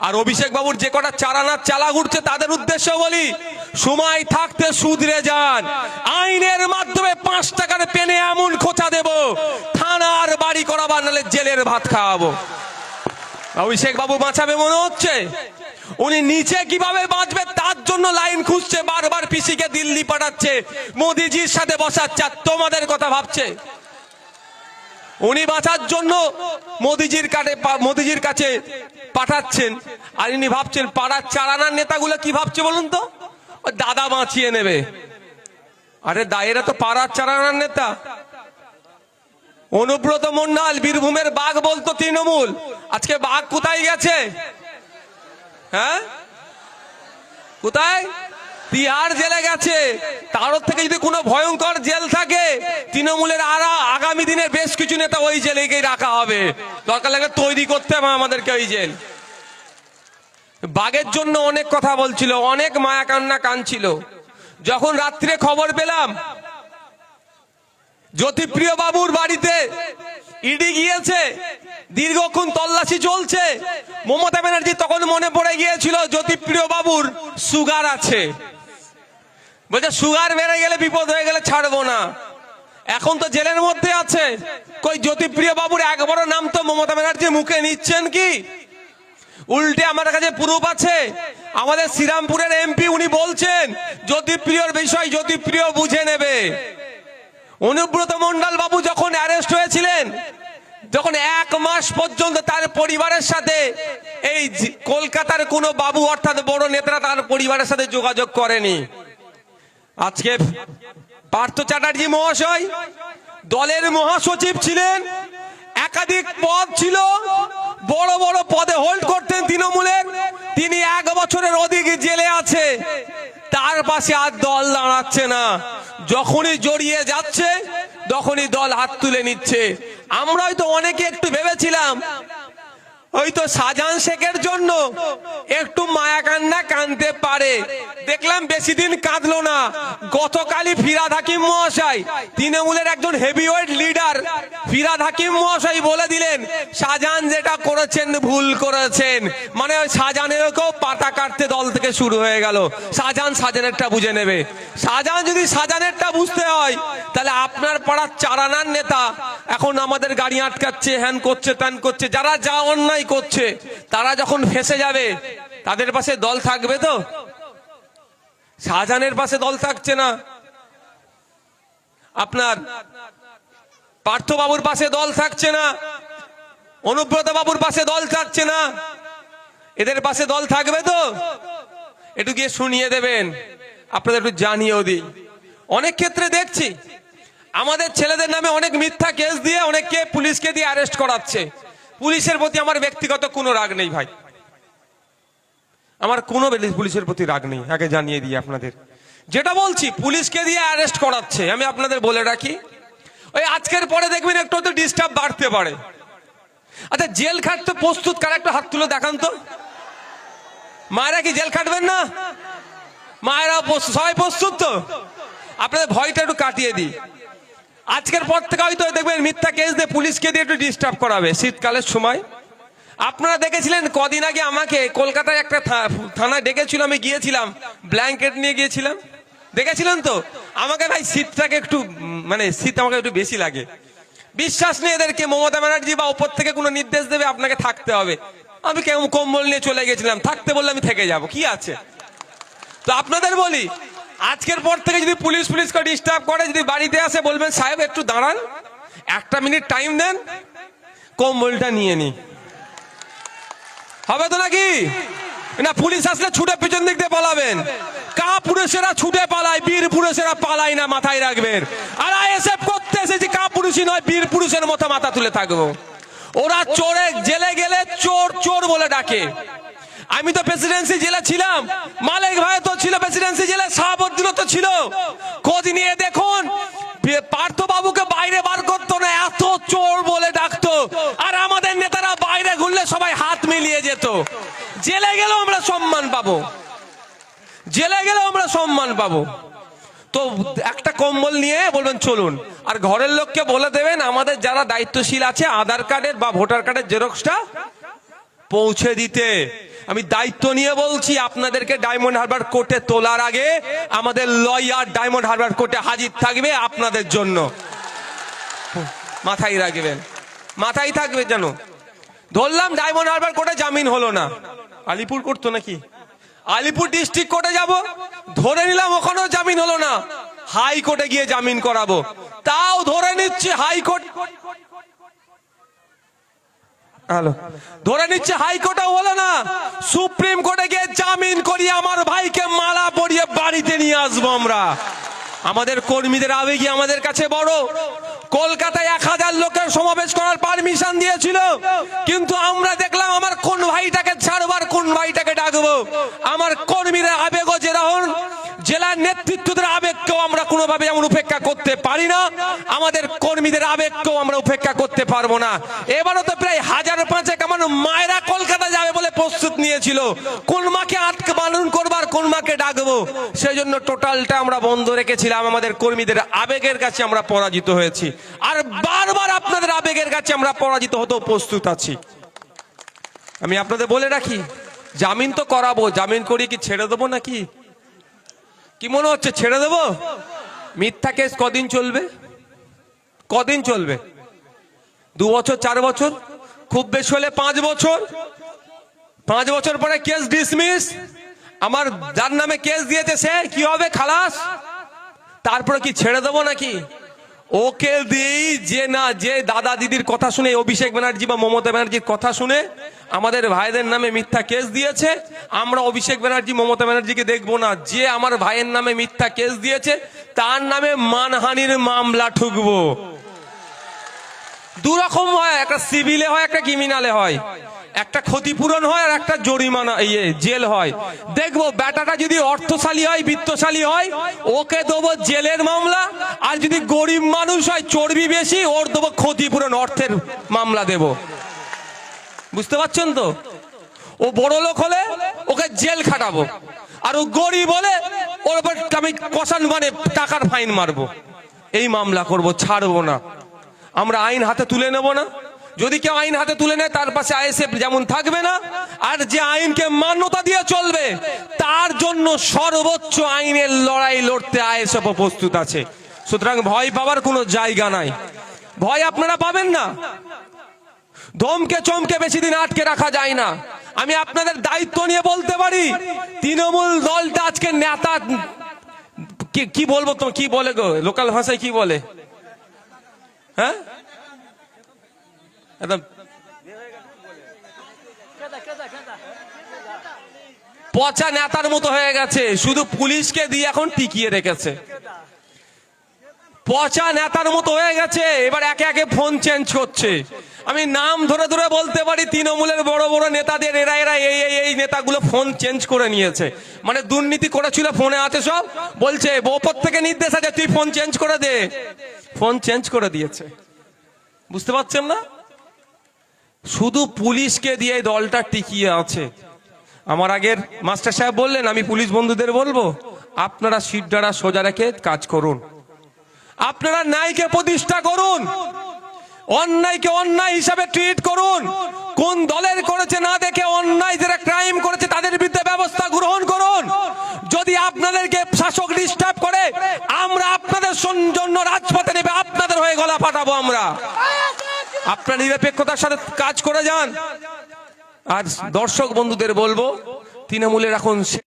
আর অভিষেক বাবুর যে কটা চারানার চালা ঘুরছে তাদের উদ্দেশ্য বলি, সময় থাকতে শুধরে যান। আইনের মাধ্যমে 5 টাকার পেনে এমন খোঁচা দেব, থানার বাড়ি করাবো, নাহলে জেলের ভাত খাওয়াবো। অভিষেক বাবু বাঁচাবে মনে হচ্ছে, উনি নিচে কিভাবে বাঁচবে তার জন্য লাইন খুঁজছে, বারবার পিসিকে দিল্লি পাঠাচ্ছে, মোদিজির সাথে বসাচ্ছে, আর তোমাদের কথা ভাবছে। উনি বাঁচার জন্য মোদিজির কাছে পাঠাচ্ছেন, আর ইনি ভাবছেন পাড়ার চারানার নেতাগুলো কি ভাবছে বলুন তো, দাদা বাঁচিয়ে নেবে। আরে এরা তো পাড়ার চারানার নেতা। অনুব্রত মন্ডল বীরভূমের বাঘ বলতো তৃণমূল, আজকে বাঘ কোথায় গেছে? হ্যাঁ, কোথায়? তিহার জেলে গেছে। তার থেকে যদি কোনো ভয়ঙ্কর জেল থাকে, তৃণমূলের আগামী দিনে বেশ কিছু নেতা ওই জেলেকেই রাখা হবে, দরকার লাগে তৈরি করতে হবে আমাদেরকে ওই জেল। বাঘের জন্য অনেক কথা বলছিল, অনেক মায়া কান্না কাঁদছিল। যখন রাত্রে খবর পেলাম জ্যোতিপ্রিয় বাবুর বাড়িতে ইডি গিয়েছে, দীর্ঘক্ষণ তল্লাশি চলছে, মমতা ব্যানার্জি তখন মনে পড়ে গিয়েছিল জ্যোতিপ্রিয় বাবুর সুগার আছে, বলছে সুগার বেড়ে গেলে বিপদ হয়ে গেলে ছাড়বো না। এখন তো জেলের মধ্যে আছে, কই জ্যোতিপ্রিয় বাবুর একবারও নাম তো মমতা ব্যানার্জি মুখে নিচ্ছেন কি? উল্টে আমার কাছে প্রুফ আছে, আমাদের শ্রীরামপুরের এমপি উনি বলছেন জ্যোতিপ্রিয়র বিষয় জ্যোতিপ্রিয় বুঝে নেবে। অনুব্রত মন্ডল বাবু যখন অ্যারেস্ট হয়েছিলেন, যখন 1 মাস পর্যন্ত তার পরিবারের সাথে এই কলকাতার কোনো বাবু অর্থাৎ বড় নেতারা তার পরিবারের সাথে যোগাযোগ করেনি। আজকে পার্থ চ্যাটার্জি মহাশয় দলের মহাসচিব ছিলেন, একাধিক পদ ছিল, বড় বড় পদে হোল্ড করতেন তৃণমূলের, তিনি 1 বছরের অধিক জেলে আছে, তার পাশে আর দল দাঁড়াচ্ছে না। যখনই জড়িয়ে যাচ্ছে তখনই দল হাত তুলে নিচ্ছে। আমরা হয়তো অনেকে একটু ভেবেছিলাম হয়তো শাহজাহান শেখের জন্য একটু মায়া কান্না কাঁদতে পারে, দেখলাম বেশি দিন কাঁদলো না। গতকালই ফিরহাদ হাকিম মহাশয়, তৃণমূলের একজন হেভিওয়েট লিডার ফিরহাদ হাকিম মহাশয় বলে দিলেন শাহজাহান যেটা করেছেন ভুল করেছেন, মানে ওই শাহজাহানেরকেও পাতা কাটতে দল থেকে শুরু হয়ে গেল। শাহজাহানেরটা বুঝে নেবে। শাহজাহান যদি শাহজাহানেরটা বুঝতে হয়, তাহলে আপনার পাড়ার চারানার নেতা এখন আমাদের গাড়ি আটকাচ্ছে, হ্যান করছে, ত্যান করছে, যারা যা অন্যায় করছে, তারা যখন ফেসে যাবে তাদের পাশে দল থাকবে তো? শাহজাহানের পাশে দল থাকছে না, আপনার পার্থ বাবুর পাশে দল থাকছে না, অনুব্রত বাবুর পাশে দল থাকছে না, এদের পাশে দল থাকবে তো? একটু গিয়ে শুনিয়ে দেবেন, আপনাদের একটু জানিয়েও দিই। অনেক ক্ষেত্রে দেখছি আমাদের ছেলেদের নামে অনেক মিথ্যা কেস দিয়ে অনেককে পুলিশকে দিয়ে অ্যারেস্ট করাচ্ছে। পুলিশের প্রতি আমার ব্যক্তিগত কোনো রাগ নেই ভাই, আমার কোনো পুলিশের প্রতি রাগ নেই, আগে জানিয়ে দিই আপনাদের। যেটা বলছি, পুলিশকে দিয়ে অ্যারেস্ট করাচ্ছে, আমি আপনাদের বলে রাখি, ওই আজকের পরে দেখবেন একটু তো ডিস্টার্ব বাড়তে পারে। আচ্ছা, জেল খাটতে প্রস্তুত কারা? একটু হাত তুলে দেখান তো। মায়েরা কি জেল খাটবেন না? মায়েরা সবাই প্রস্তুত তো? আপনাদের ভয়টা একটু কাটিয়ে দিই। আজকের পর থেকে হয়তো দেখবেন মিথ্যা কেস দিয়ে পুলিশকে দিয়ে একটু ডিস্টার্ব করাবে শীতকালের সময়। আপনারা দেখেছিলেন কদিন আগে আমাকে কলকাতায় একটা থানায় ডেকেছিল, আমি গিয়েছিলাম, ব্ল্যাঙ্কেট নিয়ে গিয়েছিলাম, দেখেছিলেন তো? আমাকে ভাই শীতটাকে একটু মানে শীত আমাকে একটু বেশি লাগে। বিশ্বাস নেই এদেরকে, মমতা ব্যানার্জি বা উপর থেকে কোনো নির্দেশ দেবে আপনাকে থাকতে হবে, আমি কেমন কম্বল নিয়ে চলে গেছিলাম, থাকতে বললে আমি থেকে যাব, কি আছে? তো আপনাদের বলি, আজকের পর থেকে যদি পুলিশকে ডিস্টার্ব করে, যদি বাড়িতে আসে, বলবেন সাহেব একটু দাঁড়ান, 1 মিনিট টাইম দেন, কম্বলটা নিয়ে নি, হবে তো নাকি? না পুলিশ আসলে ছুটে পেছন দিক দিয়ে পালাবেন। কা পুরুষেরা ছুটে পালায়, বীর পুরুষেরা পালায় না, মাথায় রাখবেন। আর আইএসএফ করতে এসেছি কা পুরুষই নয়, বীর পুরুষের মতো মাথা তুলে থাকবো। ওরা চোরে জেলে গেলে চোর চোর বলে ডাকে। আমি তো প্রেসিডেন্সি জেলে ছিলাম, মালিক ভাই তো ছিল প্রেসিডেন্সি জেলে, শাহাবুদ্দিনও তো ছিল। খোঁজ নিয়ে দেখুন, পার্থ বাবুকে বাইরে বার করতো না, এত চোর বলে ডাকতো। আর আমাদের নেতারা বাইরে ঘুরলে সবাই হাত মিলিয়ে যেত। জেলে গেলেও আমরা সম্মান পাবো, জেলে গেলেও আমরা সম্মান পাবো। তো একটা কম্বল নিয়ে বলবেন চলুন, আর ঘরের লোককে বলে দেবেন আমাদের যারা দায়িত্বশীল আছে আধার কার্ডের বা ভোটার কার্ডের জেরক্সটা পৌঁছে দিতে। আমি দায়িত্ব নিয়ে বলছি, আপনাদেরকে ডায়মন্ড হারবার কোর্টে তোলার আগে আমাদের লয়ার ডায়মন্ড হারবার কোর্টে হাজির থাকবে আপনাদের জন্য। মাথায় রাখবেন, মাথায় থাকবে যেন। ধরলাম ডায়মন্ড হারবার কোর্টে জামিন হলো না, আলিপুর কোর্ট তো নাকি, আলিপুর ডিস্ট্রিক্ট কোর্টে যাব, ধরে নিলাম ওখানেও জামিন হলো না, হাইকোর্টে গিয়ে জামিন করাবো, তাও ধরে নিচ্ছে হাইকোর্ট, হ্যালো, ধরে নিচ্ছে হাইকোর্টেও হলো না, সুপ্রিম কোর্টে গিয়ে জামিন করিয়ে আমার ভাইকে মালা পরিয়ে বাড়িতে নিয়ে আসবো আমরা। আমাদের কর্মীদের আবেগই আমাদের কাছে বড়। কলকাতায় 1000 লোকের সমাবেশ করার পারমিশন দিয়েছিল, কিন্তু আমরা দেখলাম আমার কোন ভাইটাকে ছাড়বো আর কোন ভাইটাকে ডাকবো। আমার কর্মীদের আবেগও যেরকম, জেলার নেতৃত্বদের আবেগকেও আমরা কোনোভাবে যেমন উপেক্ষা করতে পারি না, আমাদের কর্মীদের আবেগকেও আমরা উপেক্ষা করতে পারবো না। এবারও তো প্রায় 1005 আমার মায়েরা কলকাতা যাবে বলে প্রস্তুত নিয়েছিল, কোন মাকে আটকে পালন করবো আর কোন মাকে ডাকবো, সেই জন্য টোটালটা আমরা বন্ধ রেখেছিলাম। আমাদের কর্মীদের আবেগের কাছে আমরা পরাজিত হয়েছি, আর বারবার আপনাদের আবেগের কাছে আমরা পরাজিত হতেও প্রস্তুত আছি। আমি আপনাদের বলে রাখি, জামিন তো করাবো, জামিন করিয়ে কি ছেড়ে দেবো নাকি? কি মনে হচ্ছে ছেড়ে দেবো? মিথ্যা কেস কদিন চলবে? কদিন চলবে? 2 বছর, 4 বছর, খুব বেশি হলে 5 বছর। 5 বছর পরে কেস ডিসমিস। আমার যার নামে কেস দিয়েছে সে কি হবে? খালাস। তারপরে কি ছেড়ে দেবো নাকি? ওকে দিই যে না, যে দাদা দিদির কথা শুনে, অভিষেক ব্যানার্জি বা মমতা ব্যানার্জির কথা শুনে আমাদের ভাইদের নামে মিথ্যা কেস দিয়েছে, আমরা অভিষেক ব্যানার্জি মমতা ব্যানার্জিকে দেখবো না। যে আমার ভাইয়ের নামে মিথ্যা কেস দিয়েছে তার নামে মানহানির মামলা ঠুকবো। 2 রকম হয়, একটা সিভিলে হয়, একটা ক্রিমিনালে হয়, একটা ক্ষতিপূরণ হয় আর একটা জরিমানা জেল হয়। দেখবো বেটাটা যদি অর্থশালী হয়, বিত্তশালী হয়, ওকে দেবো জেলের মামলা, আর যদি গরিব মানুষ হয়, চর্বি বেশি, ওর দেবো ক্ষতিপূরণ, অর্থের মামলা দেব। বুঝতে পারছেন তো? ও বড় লোক হলে ওকে জেল খাটাবো, আর ও গরিব হলে ওর উপর আমি কষান মানে টাকার ফাইন মারবো। এই মামলা করব, ছাড়বো না। আমরা আইন হাতে তুলে নেব না। যদি কেউ আইন হাতে তুলে নেয় তার পাশে আইএসএফ যেমন থাকবে না, আর যে আইনকে মান্যতা দিয়ে চলবে তার জন্য সর্বোচ্চ আইনের লড়াই লড়তে আইএসএফ প্রস্তুত আছে। সুতরাং ভয় পাওয়ার কোনো জায়গা নাই, ভয় আপনারা পাবেন না। ধমকে চমকে বেশি দিন আটকে রাখা যায় না। আমি আপনাদের দায়িত্ব নিয়ে বলতে পারি, তৃণমূল দলটা আজকে নেতা কি বলবো, তো কি বলে গো, লোকাল ভাষায় কি বলে, হ্যাঁ, একদম পচা নেতার মতো হয়ে গেছে, শুধু পুলিশকে দিয়ে এখন টিকিয়ে রেখেছে। পচা নেতার মতো হয়ে গেছে, এবার একে একে ফোন চেঞ্জ করছে। আমি নাম ধরে ধরে বলতে পারি, তৃণমূলের বড় বড় নেতাদের এরা এরা এই নেতাগুলো ফোন চেঞ্জ করে নিয়েছে। মানে দুর্নীতি করেছিল, ফোনে আছে সব, বলছে ওপর থেকে নির্দেশ আছে তুই ফোন চেঞ্জ করে দে, ফোন চেঞ্জ করে দিয়েছে। বুঝতে পারছেন না? শুধু পুলিশকে দিয়ে দলটা টিকিয়ে আছে। আমার আগের মাস্টার সাহেব বললেন, আমি পুলিশ বন্ধুদের বলবো, আপনারা শিরদাঁড়া সোজা রেখে কাজ করুন, আপনারা ন্যায়কে প্রতিষ্ঠা করুন, অন্যায়কে অন্যায় হিসাবে ট্রিট করুন। কোন দলের করেছে না দেখে অন্যায় যারা ক্রাইম করেছে তাদের বিরুদ্ধে ব্যবস্থা গ্রহণ করুন। যদি আপনাদেরকে শাসক ডিস্টার্ব করে, আমরা আপনাদের জন্য রাজপথে নেবে আপনাদের হয়ে গলা ফাটাবো আমরা। আপনারা নিরপেক্ষতার সাথে কাজ করে যান। আর দর্শক বন্ধুদের বলবো, তৃণমূলের এখন